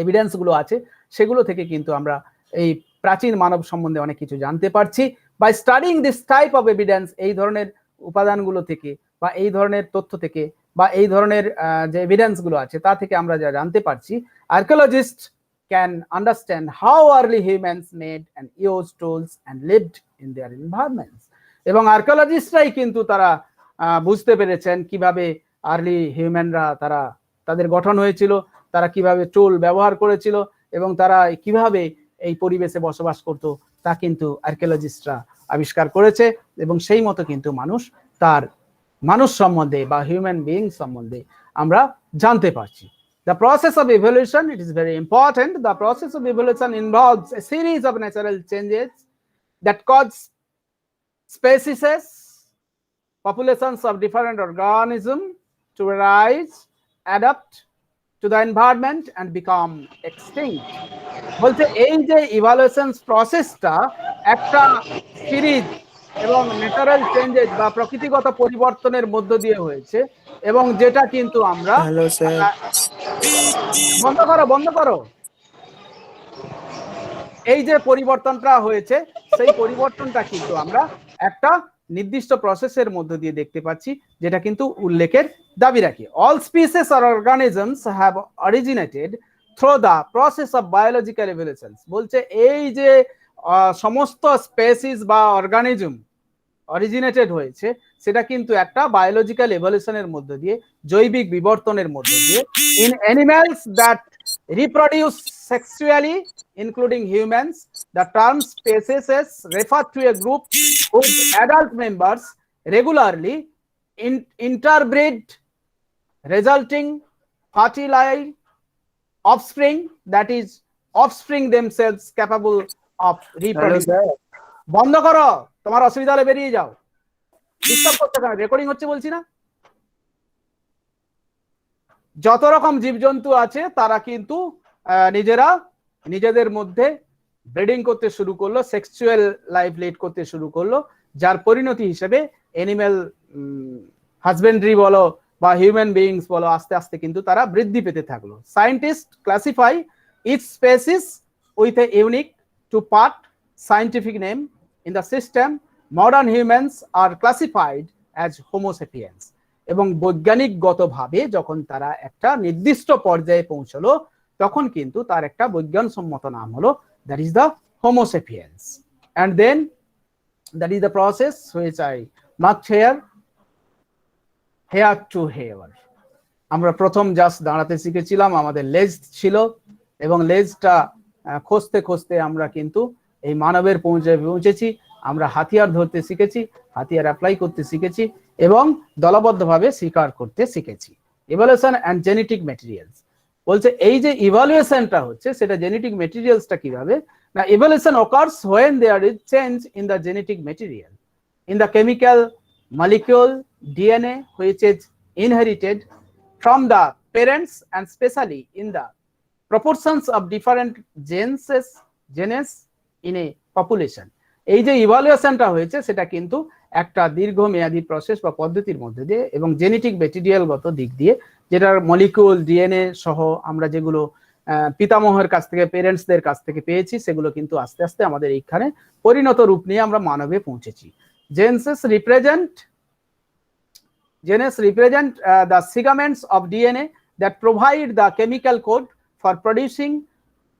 এভিডেন্স গুলো আছে সেগুলো থেকে কিন্তু আমরা এই প্রাচীন মানব সম্বন্ধে অনেক কিছু জানতে পারছি। By studying this type of evidence, এই ধরনের উপাদানগুলো থেকে বা এই ধরনের তথ্য থেকে বা এই ধরনের যে এভিডেন্স গুলো আছে তা থেকে আমরা যা জানতে পারছি, archaeologist can understand how early humans made and use tools and lived in their environments. এবং আর্কিওলজিস্টরাই কিন্তু তারা বুঝতে পেরেছেন কিভাবে আর্লি হিউম্যানরা তারা তাদের গঠন হয়েছিল, তারা কিভাবে টুল ব্যবহার করেছিল এবং তারা কিভাবে এই পরিবেশে বসবাস করত, তা কিন্তু আর্কিওলজিস্টরা আবিষ্কার করেছে এবং সেই মতো কিন্তু মানুষ তার মানুষ সম্বন্ধে বা হিউম্যান বিইং সম্বন্ধে আমরা জানতে পারছি। The process of evolution, it is very important. The process of evolution involves a series of natural changes that cause species, populations of different organisms to rise, adapt to the environment and become extinct. বলছে এই যে evaluation প্রসেসটা একটা series এবং natural changes বা প্রকৃতিগত পরিবর্তনের মধ্য দিয়ে হয়েছে, এবং যেটা কিন্তু আমরা হ্যালো স্যার। বন্ধ করো বন্ধ করো, এই যে পরিবর্তনটা হয়েছে সেই পরিবর্তনটা কিন্তু আমরা একটা নির্দিষ্ট প্রসেসের মধ্য দিয়ে দেখতে পাচ্ছি, যেটা কিন্তু উল্লেখের দাবি রাখে। All species or organisms have originated through the process of biological evolution. বলছে এই যে সমস্ত স্পেসিস বা অর্গানিজম অরিজিনেটেড হয়েছে, সেটা কিন্তু একটা বায়োলজিক্যাল এভলিউশনের মধ্য দিয়ে, জৈবিক বিবর্তনের মধ্য দিয়ে। In animals that reproduce sexually including humans, the term species refer to a group whose adult members regularly interbreed, resulting fertile offspring, that is offspring themselves capable of reproducing. বন্ধ করো, তোমার অসুবিধা হলে বেরিয়ে যাও, ডিস্টার্ব করতে কেন, রেকর্ডিং হচ্ছে বলছি না। যত রকম জীবজন্তু আছে তারা কিন্তু নিজেরা নিজেদের মধ্যে ব্রিডিং করতে শুরু করলো, সেক্সুয়াল লাইফ লিড করতে শুরু করলো, যার পরিণতি হিসেবে অ্যানিম্যাল হাজবেন্ডারি বলো বা হিউম্যান বিইংস বলো, আস্তে আস্তে কিন্তু তারা বৃদ্ধি পেতে থাকলো। Scientist classify each species with a unique two part scientific name in the system. Modern humans are classified as Homo sapiens. এবং বৈজ্ঞানিকগতভাবে যখন তারা একটা নির্দিষ্ট পর্যায়ে পৌঁছলো, তখন কিন্তু তার একটা বৈজ্ঞানসম্মত নাম হলো that is the Homo sapiens. And then that is the process which I marked here to here. আমরা প্রথম জাস্ট দাঁড়াতে শিখেছিলাম, আমাদের লেজ ছিল, এবং লেজটা খুঁজতে খুঁজতে আমরা কিন্তু এই মানবের পৌঁছেছি। আমরা হাতিয়ার ধরতে শিখেছি, হাতিয়ার অ্যাপ্লাই করতে শিখেছি, এবং দলবদ্ধভাবে শিকার করতে শিখেছি। Evolution and genetic materials. বলছে এই যে ইভালুয়েশনটা হচ্ছে, সেটা জেনেটিক ম্যাটেরিয়ালসটা কিভাবে না, evaluation occurs when there is change in the genetic material, in the chemical molecule DNA which is inherited from the parents, and especially in the proportions of different genes in a population. এই যে ইভালুয়েশনটা হয়েছে সেটা কিন্তু একটা দীর্ঘমেয়াদী process বা পদ্ধতির মধ্যে দিয়ে, এবং জেনেটিক ম্যাটেরিয়ালগত দিক দিয়ে, যেটার মলিকিউল ডিএনএ সহ আমরা যেগুলো পিতামহের কাছ থেকে, পেরেন্টসদের কাছ থেকে পেয়েছি, সেগুলো কিন্তু আস্তে আস্তে আমাদের এইখানে পরিণত রূপ নিয়ে আমরা মানবে পৌঁছেছি। জেনেস represent the segments of DNA that provide the chemical code for producing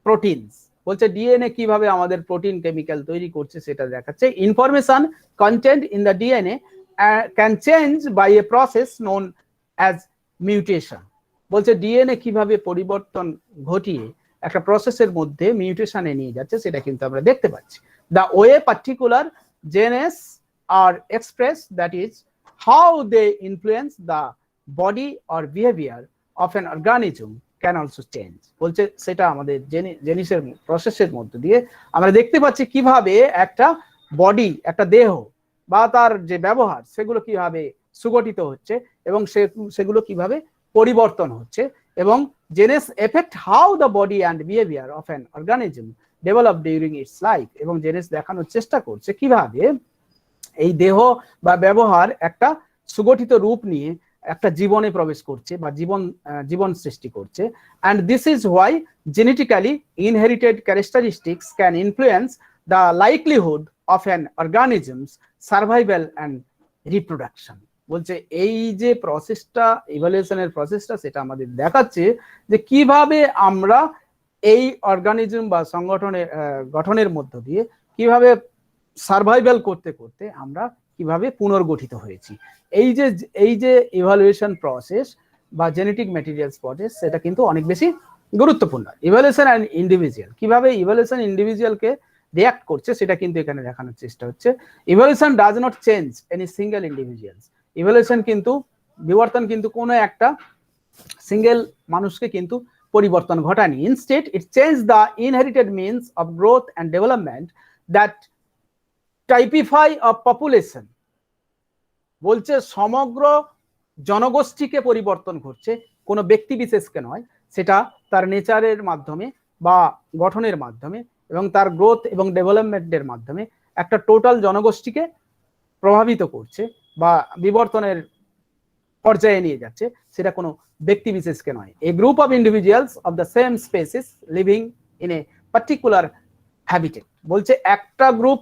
proteins. বলছে ডিএনএ কিভাবে আমাদের প্রোটিন কেমিক্যাল তৈরি করছে সেটা দেখাচ্ছে। Information content in the DNA can change by a process known as mutation. বলছে ডিএনএ কিভাবে পরিবর্তন ঘটিয়ে একটা প্রসেসের মধ্যে মিউটেশনে নিয়ে যাচ্ছে, সেটা কিন্তু আমরা দেখতে পাচ্ছি। The way particular genes are express, that is how they influence the body or behaviour of an organism can also change. বলছে সেটা আমাদের জেনিসের প্রসেসের মধ্যে দিয়ে আমরা দেখতে পাচ্ছি কিভাবে একটা বডি, একটা দেহ বা তার যে ব্যবহার, সেগুলো কিভাবে সুগঠিত হচ্ছে, এবং সেগুলো কিভাবে পরিবর্তন হচ্ছে, এবং genes effect how the body and behaviour of an organism develop during its life. এবং জেনেস দেখানোর চেষ্টা করছে কিভাবে এই দেহ বা ব্যবহার একটা সুগঠিত রূপ নিয়ে একটা জীবনে প্রবেশ করছে বা জীবন সৃষ্টি করছে। And this is why genetically inherited characteristics can influence the likelihood of an organisms survival and reproduction. বলছে এই যে প্রসেসটা, ইভালুয়েশনের প্রসেসটা, সেটা আমাদের দেখাচ্ছে যে কিভাবে আমরা এই অর্গানিজম বা গঠনের মধ্য দিয়ে কিভাবে সার্ভাইভাল করতে করতে আমরা কিভাবে পুনর্গঠিত হয়েছি। এই যে ইভালুয়েশন প্রসেস বা জেনেটিক ম্যাটেরিয়ালস প্রসেস, সেটা কিন্তু অনেক বেশি গুরুত্বপূর্ণ। ইভালুয়েশন অ্যান্ড ইন্ডিভিজুয়াল, কিভাবে ইভালুয়েশন ইন্ডিভিজুয়ালকে রিয়াক্ট করছে সেটা কিন্তু এখানে দেখানোর চেষ্টা হচ্ছে। Evaluation does not change any single individuals. Evolution কিন্তু বিবর্তন কিন্তু কোনো একটা সিঙ্গেল মানুষকে কিন্তু পরিবর্তন ঘটায়নি। Instead it change the inherited means of growth and development that typify of population. বলছে সমগ্র জনগোষ্ঠীকে পরিবর্তন করছে, কোনো ব্যক্তি বিশেষকে নয়, সেটা তার নেচারের মাধ্যমে বা গঠনের মাধ্যমে এবং তার গ্রোথ এবং ডেভেলপমেন্টের মাধ্যমে একটা টোটাল জনগোষ্ঠীকে প্রভাবিত করছে বা বিবর্তনের পর্যায়ে নিয়ে যাচ্ছে, সেটা কোনো ব্যক্তি বিশেষকে নয়। A group of individuals of the same species living in a particular habitat. বলছে একটা গ্রুপ,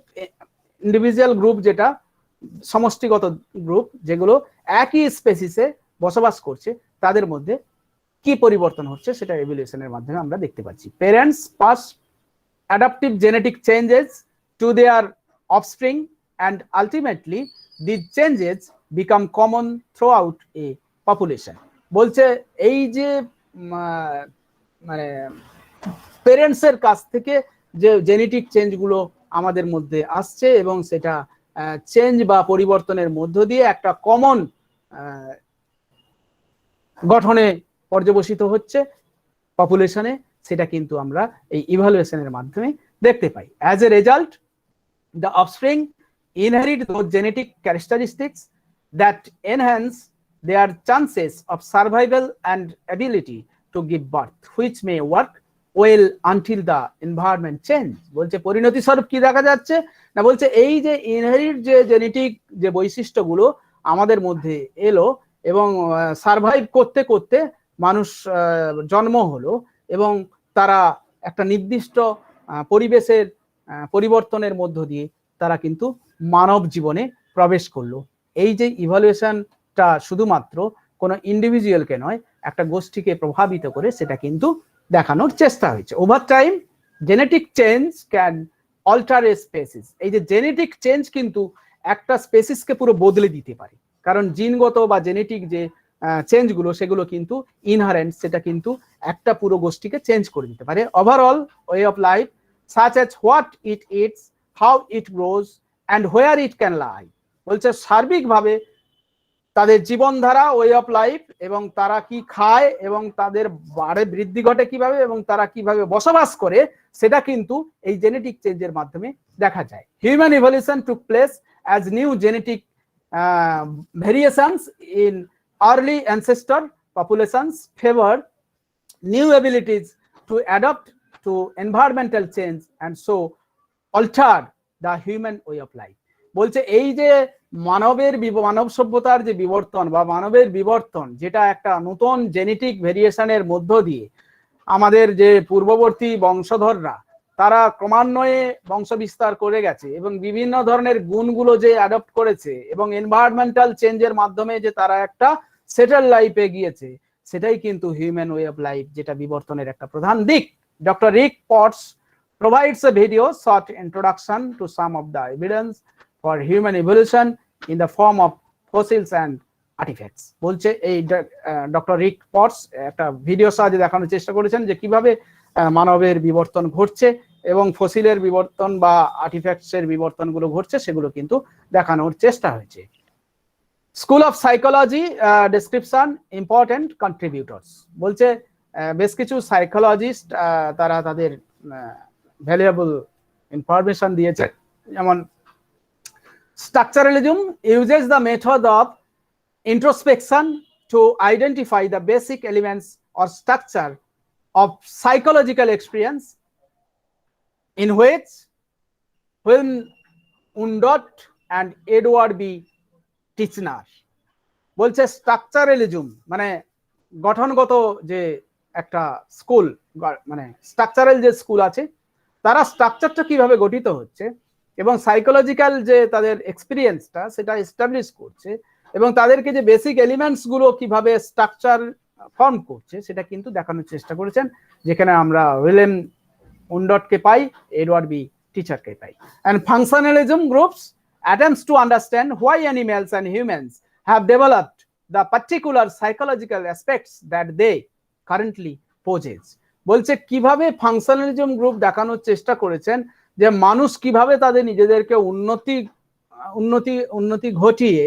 ইন্ডিভিজুয়াল গ্রুপ যেটা সমষ্টিগত গ্রুপ, যেগুলো একই স্পেসিসে বসবাস করছে, তাদের মধ্যে কি পরিবর্তন হচ্ছে সেটা এভলিউশনের মাধ্যমে আমরা দেখতে পাচ্ছি। Parents pass adaptive genetic changes to their offspring and ultimately this changes become common through out a population. বলছে এই যে মানে প্যারেন্টসের কাছ থেকে যে জেনেটিক চেঞ্জগুলো আমাদের মধ্যে আসছে এবং সেটা চেঞ্জ বা পরিবর্তনের মধ্য দিয়ে একটা কমন গঠনে পর্যবসিত হচ্ছে পপুলেশনে, সেটা কিন্তু আমরা এই ইভালুয়েশনের মাধ্যমে দেখতে পাই। As a result the offspring inherit those genetic characteristics that enhance their chances of survival and ability to give birth, which may work well until the environment change. বলছে পরিণতি স্বরূপ কি দেখা যাচ্ছে না, বলছে এই যে ইনহেরিট যে জেনেটিক যে বৈশিষ্ট্যগুলো আমাদের মধ্যে এলো এবং সার্ভাইভ করতে করতে মানুষ জন্ম হলো এবং তারা একটা নির্দিষ্ট পরিবেশের পরিবর্তনের মধ্য দিয়ে তারা কিন্তু মানব জীবনে প্রবেশ করলো। এই যে ইভালুয়েশনটা শুধুমাত্র কোনো ইন্ডিভিজুয়ালকে নয়, একটা গোষ্ঠীকে প্রভাবিত করে, সেটা কিন্তু দেখানোর চেষ্টা হয়েছে। Over time genetic change can alter a species. এই যে জেনেটিক চেঞ্জ কিন্তু একটা স্পেসিসকে পুরো বদলে দিতে পারে, কারণ জিনগত বা জেনেটিক যে চেঞ্জগুলো সেগুলো কিন্তু ইনহারেন্ট, সেটা কিন্তু একটা পুরো গোষ্ঠীকে চেঞ্জ করে দিতে পারে। Overall way of life such as what it eats, how it grows and where it can live. বলছে সার্বিকভাবে তাদের জীবনধারা, ওয়ে অফ লাইফ, এবং তারা কি খায় এবং তাদের বাড়ে বৃদ্ধি ঘটে কিভাবে এবং তারা কিভাবে বসবাস করে, সেটা কিন্তু এই জেনেটিক চেঞ্জের মাধ্যমে দেখা যায়। Human evolution took place as new genetic variations in early ancestor populations favour new abilities to adapt to environmental change and so alter the human way of life. বলছে এই যে মানব সভ্যতার যে বিবর্তন বা মানবের বিবর্তন, যেটা একটা নতুন জেনেটিক ভেরিয়েশনের মধ্য দিয়ে আমাদের যে পূর্ববর্তী বংশধররা তারা ক্রমান্বয়ে বংশ বিস্তার করে গেছে এবং বিভিন্ন ধরনের গুণগুলো যে অ্যাডপ্ট করেছে এবং এনভায়রনমেন্টাল চেঞ্জের মাধ্যমে যে তারা একটা সেটেল লাইফে গিয়েছে, সেটাই কিন্তু হিউম্যান ওয়ে অফ লাইফ, যেটা বিবর্তনের একটা প্রধান দিক। Doctor Rick Potts provides a video short introduction to some of the evidence for human evolution in the form of fossils and artifacts. বলছে এই ডক্টর রিক পটস একটা ভিডিও সাহায্যে দেখানোর চেষ্টা করেছেন যে কিভাবে মানবের বিবর্তন ঘটছে এবং ফসিলের বিবর্তন বা আর্টিফ্যাক্টসের বিবর্তনগুলো ঘটছে, সেগুলো কিন্তু দেখানোর চেষ্টা হয়েছে। School of psychology description important contributors. বলছে বেশ কিছু সাইকোলজিস্ট তারা তাদের ভ্যালুয়েবল ইনফরমেশন দিয়েছে, যেমন structuralism uses the method of introspection to identify the basic elements or structure of psychological experience in which when Undot and Edward B. Titchener বলছে structuralism মানে গঠনগত যে একটা স্কুল, মানে স্ট্রাকচারাল যে স্কুল আছে, তারা স্ট্রাকচারটা কিভাবে গঠিত হচ্ছে এবং সাইকোলজিক্যাল যে তাদের এক্সপিরিয়েন্সটা সেটা এস্টাবলিশ করছে এবং তাদেরকে যে বেসিক এলিমেন্টস গুলো কিভাবে স্ট্রাকচার ফর্ম করছে সেটা কিন্তু দেখানোর চেষ্টা করেছেন, যেখানে আমরা উইলিয়াম উন্ডটকে পাই, এডওয়ার্ড বি টিচারকে পাই। And functionalism groups attempts to understand why animals and humans have developed the particular psychological aspects that they currently possess. বলছে কিভাবে ফাংশনালিজম গ্রুপ দেখানোর চেষ্টা করেছেন যে মানুষ কিভাবে তাদের নিজেদেরকে উন্নতি ঘটিয়ে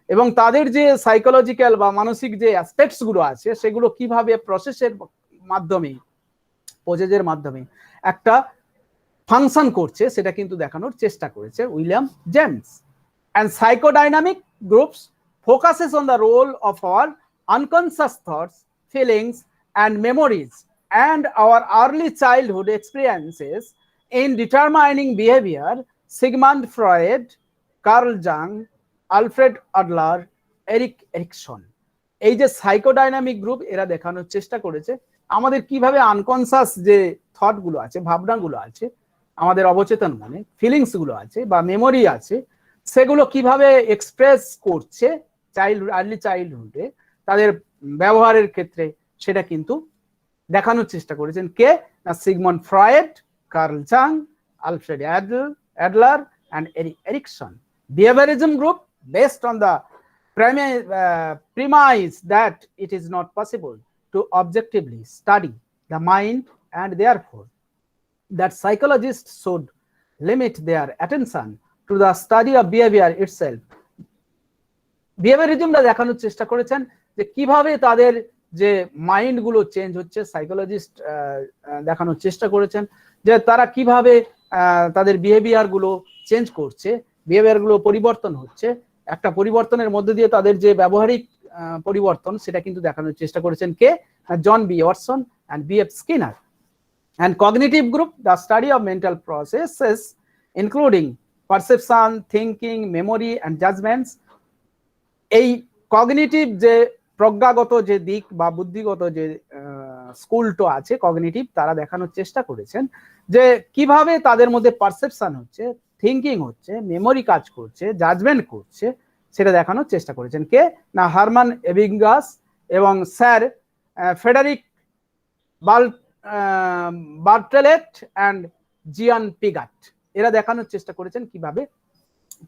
এবং তাদের যে সাইকোলজিক্যাল বা মানসিক যে অ্যাসপেক্টস গুলো আছে সেগুলো কিভাবে প্রসেসের মাধ্যমে, প্রসেসের মাধ্যমে একটা ফাংশন করছে সেটা কিন্তু দেখানোর চেষ্টা করেছে William James. And psychodynamic groups focuses on the role of our unconscious thoughts, feelings, and memories and our early childhood experiences in determining behavior. Sigmund Freud, Carl Jung, Alfred Adler, Erik Erikson, এই যে psychodynamic group এরা দেখানোর চেষ্টা করেছে আমাদের কিভাবে unconscious যে thought গুলো আছে, ভাবনাগুলো আছে, আমাদের অবচেতন মনে ফিলিংস গুলো আছে বা মেমোরি আছে, সেগুলো কিভাবে এক্সপ্রেস করছে চাইল্ডহুড, আর্লি চাইল্ডহুডে তাদের ব্যবহারের ক্ষেত্রে, সেটা কিন্তু দেখানোর চেষ্টা করেছেন কে না Sigmund Freud, Carl Jung, Alfred Adler and Erik Erikson. Behaviourism group based on the premise that it is not possible to objectively study the mind and therefore that psychologists should limit their attention to the study of behavior itself. বিহেভিয়ারিজমটা দেখানোর চেষ্টা করেছেন যে কিভাবে তাদের যে mind গুলো change হচ্ছে, psychologist দেখানোর চেষ্টা করেছেন যে তারা কিভাবে তাদের বিহেভিয়ার গুলো চেঞ্জ করছে, বিহেভিয়ার গুলো পরিবর্তন হচ্ছে, একটা পরিবর্তনের মধ্যে দিয়ে তাদের যে ব্যবহারিক পরিবর্তন সেটা কিন্তু দেখানোর চেষ্টা করেছেন কে, John B Watson and B.F. Skinner. And cognitive group, the study of mental processes including perception, thinking, memory and judgments. এই কগনিটিভ যে প্রজ্ঞাগত যে দিক বা বুদ্ধিগত যে স্কুলটা আছে কগনিটিভ, তারা দেখানোর চেষ্টা করেছেন যে কিভাবে তাদের মধ্যে পারসেপশন হচ্ছে, থিঙ্কিং হচ্ছে, মেমোরি কাজ করছে, জাজমেন্ট করছে, সেটা দেখানোর চেষ্টা করেছেন কে না হারমান এবিঙ্গাস এবং স্যার ফেডারিক বার্টেলেট অ্যান্ড জিয়ান পিগাট। এরা দেখানোর চেষ্টা করেছেন কিভাবে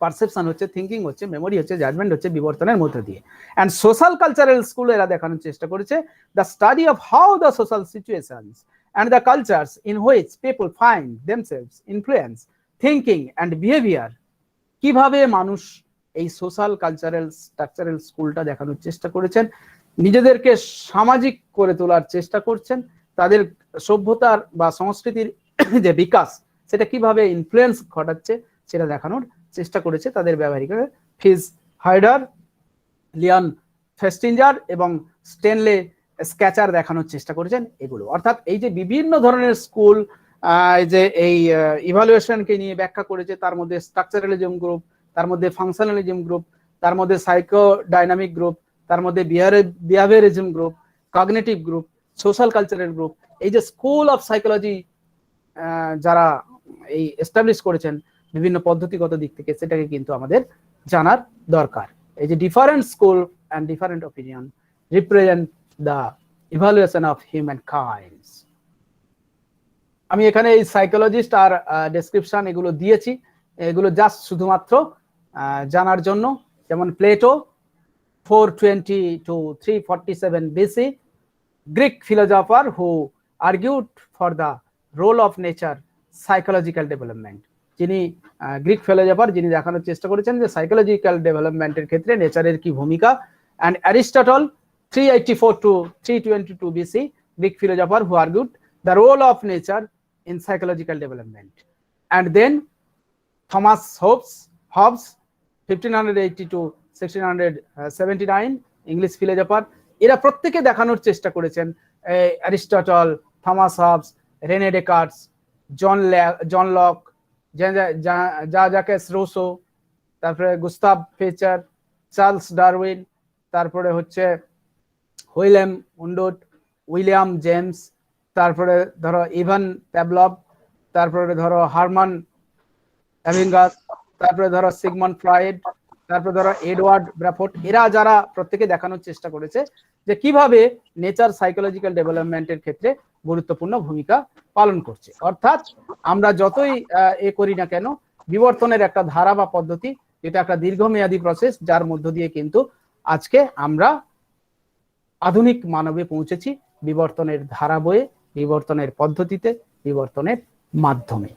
পারসেপশন হচ্ছে, থিঙ্কিং হচ্ছে, মেমোরি হচ্ছে, জাজমেন্ট হচ্ছে বিবর্তনের মধ্যে দিয়ে। অ্যান্ড সোশ্যাল কালচারাল স্কুল এরা দেখানোর চেষ্টা করেছে the study of how the social situations and the cultures in which people find themselves influence thinking and behaviour. কিভাবে মানুষ এই সোশ্যাল কালচারাল স্ট্রাকচারাল স্কুলটা দেখানোর চেষ্টা করেছেন, নিজেদেরকে সামাজিক করে তোলার চেষ্টা করছেন, তাদের সভ্যতার বা সংস্কৃতির যে বিকাশ সেটা কিভাবে ইনফ্লুয়েন্স ঘটাচ্ছে সেটা দেখানোর চেষ্টা করেছে তাদের ব্যবহারিক ফিজ হাইডার, লিয়ন ফেস্টিঞ্জার এবং স্টেনলে স্ক্যাচার দেখানোর চেষ্টা করেছেন এগুলো। অর্থাৎ এই যে বিভিন্ন ধরনের স্কুল যে এই ইভালুয়েশনকে নিয়ে ব্যাখ্যা করেছে, তার মধ্যে স্ট্রাকচারালিজম গ্রুপ, তার মধ্যে ফাংশনালিজম গ্রুপ, তার মধ্যে সাইকোডাইনামিক গ্রুপ, তার মধ্যে behaviourism group, cognitive group, social cultural group, এই যে স্কুল অফ সাইকোলজি যারা এই এস্টাবলিশ করেছেন বিভিন্ন পদ্ধতিগত দিক থেকে, সেটাকে কিন্তু আমাদের জানার দরকার। এই যে different school and different opinion represent the evaluation of human kinds. আমি এখানে এই সাইকোলজিস্ট আর ডেসক্রিপশন এগুলো দিয়েছি, এগুলো জাস্ট শুধুমাত্র জানার জন্য। যেমন Plato 420 to 347 BC, Greek philosopher who argued for the role of nature psychological development, যিনি গ্রিক ফিলোসফার যিনি দেখানোর চেষ্টা করেছেন যে সাইকোলজিক্যাল ডেভেলপমেন্টের ক্ষেত্রে নেচারের কি ভূমিকা। And Aristotle 384 to 322 BC, Greek philosopher who argued the role of nature in psychological development. And then Thomas Hobbes 1580 to 1679, English philosopher. এরা প্রত্যেকে দেখানোর চেষ্টা করেছেন Aristotle, Thomas Hobbes, René Descartes, John Locke, Jacques Rousseau, তারপরে Gustav Fechner, Charles Darwin, তারপরে হচ্ছে হুইলেম উন্ডুট, William James, তারপরে ধরো ইভান প্যাভলভ, তারপরে ধরো হারমান এবিঙ্গাস, তারপরে ধরো সিগমন্ড ফ্রয়েড, তারপরে ধরো এডওয়ার্ড ব্রাফোর্ড। এরা যারা প্রত্যেকে দেখানোর চেষ্টা করেছে যে কিভাবে নেচার সাইকোলজিক্যাল ডেভেলপমেন্টের ক্ষেত্রে গুরুত্বপূর্ণ ভূমিকা পালন করছে। অর্থাৎ আমরা যতই করি না কেন, বিবর্তনের একটা ধারা বা পদ্ধতি, এটা একটা দীর্ঘমেয়াদী প্রসেস, যার মধ্য দিয়ে কিন্তু আজকে আমরা আধুনিক মানবে পৌঁছেছি বিবর্তনের ধারা বয়ে, বিবর্তনের পদ্ধতিতে, বিবর্তনের মাধ্যমে।